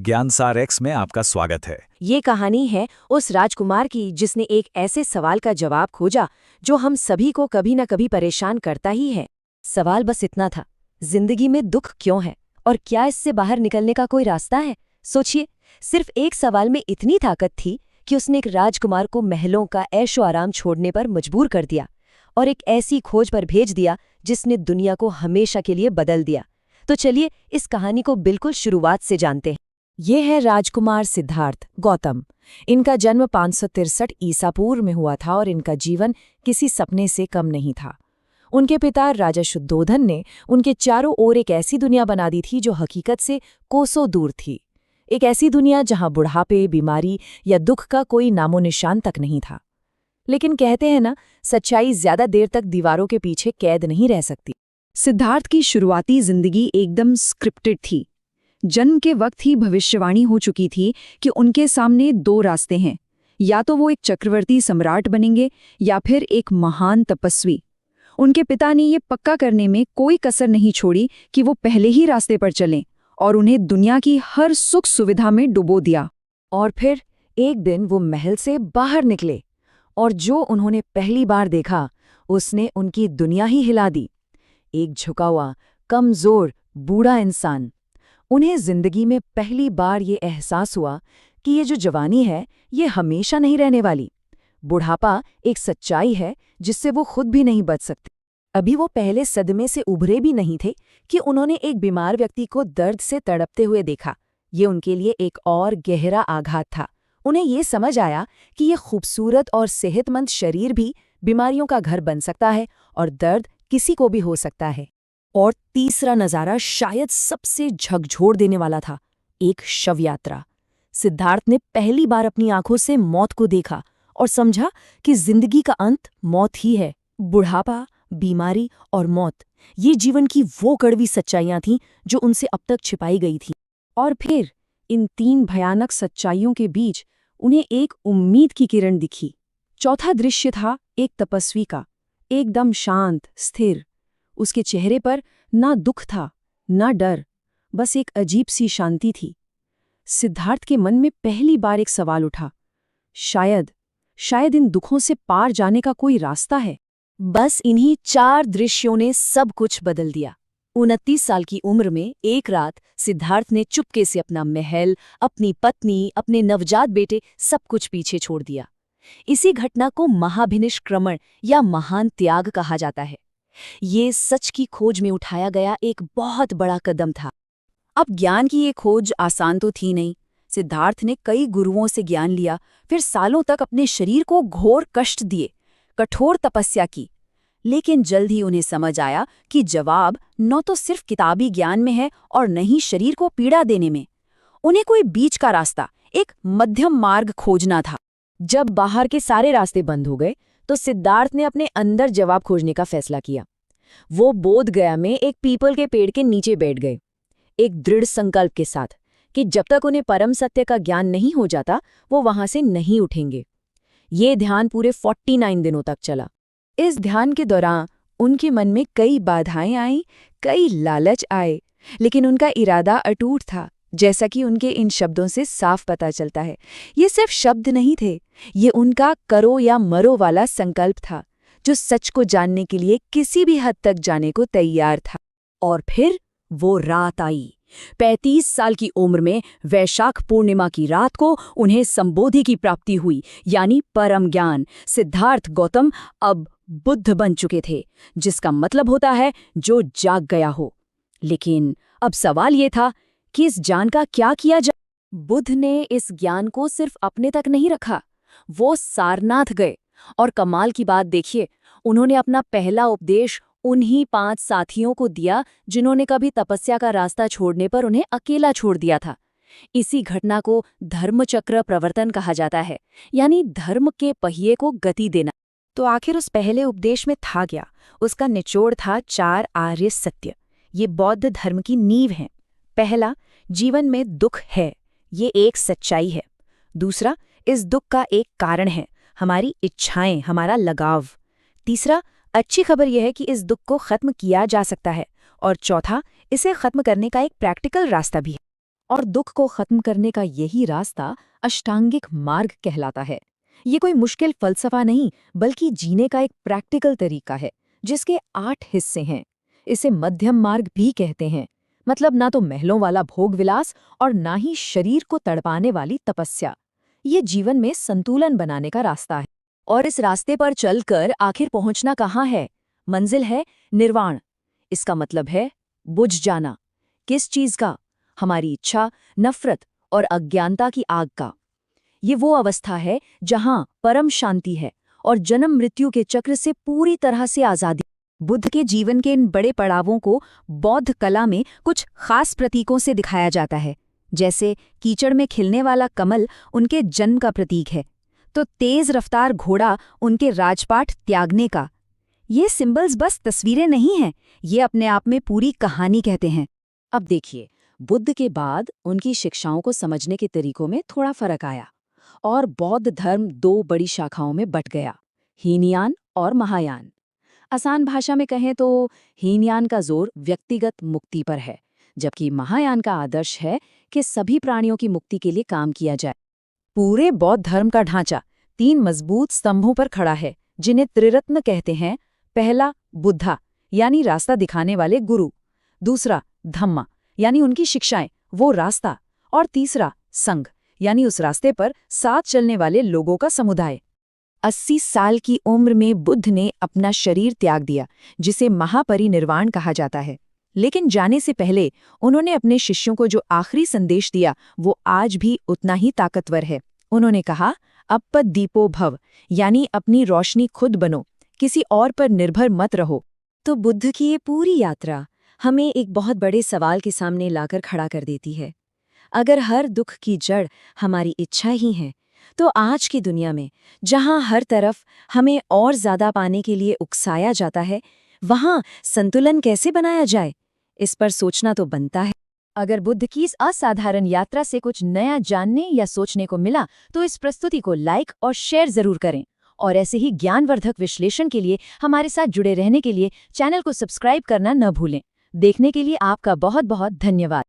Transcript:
ज्ञानसार x में आपका स्वागत है। ये कहानी है उस राजकुमार की जिसने एक ऐसे सवाल का जवाब खोजा जो हम सभी को कभी न कभी परेशान करता ही है। सवाल बस इतना था, जिंदगी में दुख क्यों है और क्या इससे बाहर निकलने का कोई रास्ता है। सोचिए, सिर्फ एक सवाल में इतनी ताकत थी कि उसने एक राजकुमार को महलों का ऐशो आराम छोड़ने पर मजबूर कर दिया और एक ऐसी खोज पर भेज दिया जिसने दुनिया को हमेशा के लिए बदल दिया। तो चलिए इस कहानी को बिल्कुल शुरुआत से जानते हैं। ये है राजकुमार सिद्धार्थ गौतम। इनका जन्म 563 ईसा पूर्व में हुआ था और इनका जीवन किसी सपने से कम नहीं था। उनके पिता राजा शुद्धोधन ने उनके चारों ओर एक ऐसी दुनिया बना दी थी जो हकीकत से कोसों दूर थी। एक ऐसी दुनिया जहां बुढ़ापे, बीमारी या दुख का कोई नामो निशान तक नहीं था। लेकिन कहते हैं ना, सच्चाई ज्यादा देर तक दीवारों के पीछे कैद नहीं रह सकती। सिद्धार्थ की शुरुआती जिंदगी एकदम स्क्रिप्टेड थी। जन्म के वक्त ही भविष्यवाणी हो चुकी थी कि उनके सामने दो रास्ते हैं, या तो वो एक चक्रवर्ती सम्राट बनेंगे या फिर एक महान तपस्वी। उनके पिता ने ये पक्का करने में कोई कसर नहीं छोड़ी कि वो पहले ही रास्ते पर चलें और उन्हें दुनिया की हर सुख सुविधा में डुबो दिया। और फिर एक दिन वो महल से बाहर निकले और जो उन्होंने पहली बार देखा उसने उनकी दुनिया ही हिला दी। एक झुका हुआ, कमजोर, बूढ़ा इंसान। उन्हें जिंदगी में पहली बार ये एहसास हुआ कि ये जो जवानी है ये हमेशा नहीं रहने वाली। बुढ़ापा एक सच्चाई है जिससे वो खुद भी नहीं बच सकते। अभी वो पहले सदमे से उभरे भी नहीं थे कि उन्होंने एक बीमार व्यक्ति को दर्द से तड़पते हुए देखा। ये उनके लिए एक और गहरा आघात था। उन्हें ये समझ आया कि ये खूबसूरत और सेहतमंद शरीर भी बीमारियों का घर बन सकता है और दर्द किसी को भी हो सकता है। और तीसरा नज़ारा शायद सबसे झकझोर देने वाला था, एक शव यात्रा। सिद्धार्थ ने पहली बार अपनी आंखों से मौत को देखा और समझा कि जिंदगी का अंत मौत ही है। बुढ़ापा, बीमारी और मौत, ये जीवन की वो कड़वी सच्चाइयां थीं जो उनसे अब तक छिपाई गई थीं। और फिर इन तीन भयानक सच्चाइयों के बीच उन्हें एक उम्मीद की किरण दिखी। चौथा दृश्य था एक तपस्वी का, एकदम शांत, स्थिर। उसके चेहरे पर ना दुख था, ना डर, बस एक अजीब सी शांति थी। सिद्धार्थ के मन में पहली बार एक सवाल उठा, शायद इन दुखों से पार जाने का कोई रास्ता है। बस इन्हीं चार दृश्यों ने सब कुछ बदल दिया। 29 साल की उम्र में एक रात सिद्धार्थ ने चुपके से अपना महल, अपनी पत्नी, अपने नवजात बेटे, सब कुछ पीछे छोड़ दिया। इसी घटना को महाभिनिष्क्रमण या महान त्याग कहा जाता है। ये सच की खोज में उठाया गया एक बहुत बड़ा कदम था। अब ज्ञान की ये खोज आसान तो थी नहीं। सिद्धार्थ ने कई गुरुओं से ज्ञान लिया, फिर सालों तक अपने शरीर को घोर कष्ट दिए, कठोर तपस्या की। लेकिन जल्द ही उन्हें समझ आया कि जवाब न तो सिर्फ किताबी ज्ञान में है और न ही शरीर को पीड़ा देने में। उन्हें कोई बीच का रास्ता, एक मध्यम मार्ग खोजना था। जब बाहर के सारे रास्ते बंद हो गए तो सिद्धार्थ ने अपने अंदर जवाब खोजने का फैसला किया। वो बोध गया में एक पीपल के पेड़ के नीचे बैठ गए, एक दृढ़ संकल्प के साथ कि जब तक उन्हें परम सत्य का ज्ञान नहीं हो जाता वो वहां से नहीं उठेंगे। ये ध्यान पूरे 49 दिनों तक चला। इस ध्यान के दौरान उनके मन में कई बाधाएं आईं, कई लालच आए, लेकिन उनका इरादा अटूट था। जैसा कि उनके इन शब्दों से साफ पता चलता है, ये सिर्फ शब्द नहीं थे, ये उनका करो या मरो वाला संकल्प था जो सच को जानने के लिए किसी भी हद तक जाने को तैयार था। और फिर वो रात आई। 35 साल की उम्र में वैशाख पूर्णिमा की रात को उन्हें संबोधि की प्राप्ति हुई, यानी परम ज्ञान। सिद्धार्थ गौतम अब बुद्ध बन चुके थे, जिसका मतलब होता है जो जाग गया हो। लेकिन अब सवाल ये था कि इस ज्ञान का क्या किया जाए। बुद्ध ने इस ज्ञान को सिर्फ अपने तक नहीं रखा, वो सारनाथ गए। और कमाल की बात देखिए, उन्होंने अपना पहला उपदेश उन्हीं 5 साथियों को दिया जिन्होंने कभी तपस्या का रास्ता छोड़ने पर उन्हें अकेला छोड़ दिया था। इसी घटना को धर्मचक्र प्रवर्तन कहा जाता है, यानी धर्म के पहिए को गति देना। तो आखिर उस पहले उपदेश में था क्या? उसका निचोड़ था 4 आर्य सत्य। ये बौद्ध धर्म की नींव है। पहला, जीवन में दुख है, ये एक सच्चाई है। दूसरा, इस दुख का एक कारण है, हमारी इच्छाएं, हमारा लगाव। तीसरा, अच्छी खबर यह है कि इस दुख को खत्म किया जा सकता है। और चौथा, इसे खत्म करने का एक प्रैक्टिकल रास्ता भी है। और दुख को खत्म करने का यही रास्ता अष्टांगिक मार्ग कहलाता है। ये कोई मुश्किल फलसफा नहीं, बल्कि जीने का एक प्रैक्टिकल तरीका है, जिसके 8 हिस्से हैं। इसे मध्यम मार्ग भी कहते हैं, मतलब ना तो महलों वाला भोग विलास और ना ही शरीर को तड़पाने वाली तपस्या। ये जीवन में संतुलन बनाने का रास्ता है। और इस रास्ते पर चलकर आखिर पहुंचना कहाँ है? मंजिल है निर्वाण। इसका मतलब है बुझ जाना। किस चीज का? हमारी इच्छा, नफरत और अज्ञानता की आग का। ये वो अवस्था है जहां परम शांति है और जन्म मृत्यु के चक्र से पूरी तरह से आजादी। बुद्ध के जीवन के इन बड़े पड़ावों को बौद्ध कला में कुछ खास प्रतीकों से दिखाया जाता है। जैसे कीचड़ में खिलने वाला कमल उनके जन्म का प्रतीक है, तो तेज रफ्तार घोड़ा उनके राजपाट त्यागने का। ये सिंबल्स बस तस्वीरें नहीं हैं, ये अपने आप में पूरी कहानी कहते हैं। अब देखिए, बुद्ध के बाद उनकी शिक्षाओं को समझने के तरीकों में थोड़ा फर्क आया और बौद्ध धर्म 2 बड़ी शाखाओं में बंट गया, हीनयान और महायान। आसान भाषा में कहें तो हीनयान का जोर व्यक्तिगत मुक्ति पर है, जबकि महायान का आदर्श है कि सभी प्राणियों की मुक्ति के लिए काम किया जाए। पूरे बौद्ध धर्म का ढांचा 3 मजबूत स्तंभों पर खड़ा है, जिन्हें त्रिरत्न कहते हैं। पहला बुद्धा, यानी रास्ता दिखाने वाले गुरु। दूसरा धम्मा, यानी उनकी शिक्षाएं, वो रास्ता। और तीसरा संघ, यानी उस रास्ते पर साथ चलने वाले लोगों का समुदाय। 80 साल की उम्र में बुद्ध ने अपना शरीर त्याग दिया, जिसे महापरिनिर्वाण कहा जाता है। लेकिन जाने से पहले उन्होंने अपने शिष्यों को जो आखिरी संदेश दिया, वो आज भी उतना ही ताकतवर है। उन्होंने कहा, अपद दीपो भव, यानी अपनी रोशनी खुद बनो, किसी और पर निर्भर मत रहो। तो बुद्ध की ये पूरी यात्रा हमें एक बहुत बड़े सवाल के सामने लाकर खड़ा कर देती है। अगर हर दुख की जड़ हमारी इच्छा ही है, तो आज की दुनिया में जहां हर तरफ हमें और ज्यादा पाने के लिए उकसाया जाता है, वहां संतुलन कैसे बनाया जाए? इस पर सोचना तो बनता है। अगर बुद्ध की इस असाधारण यात्रा से कुछ नया जानने या सोचने को मिला, तो इस प्रस्तुति को लाइक और शेयर जरूर करें। और ऐसे ही ज्ञानवर्धक विश्लेषण के लिए हमारे साथ जुड़े रहने के लिए चैनल को सब्सक्राइब करना न भूलें। देखने के लिए आपका बहुत बहुत धन्यवाद।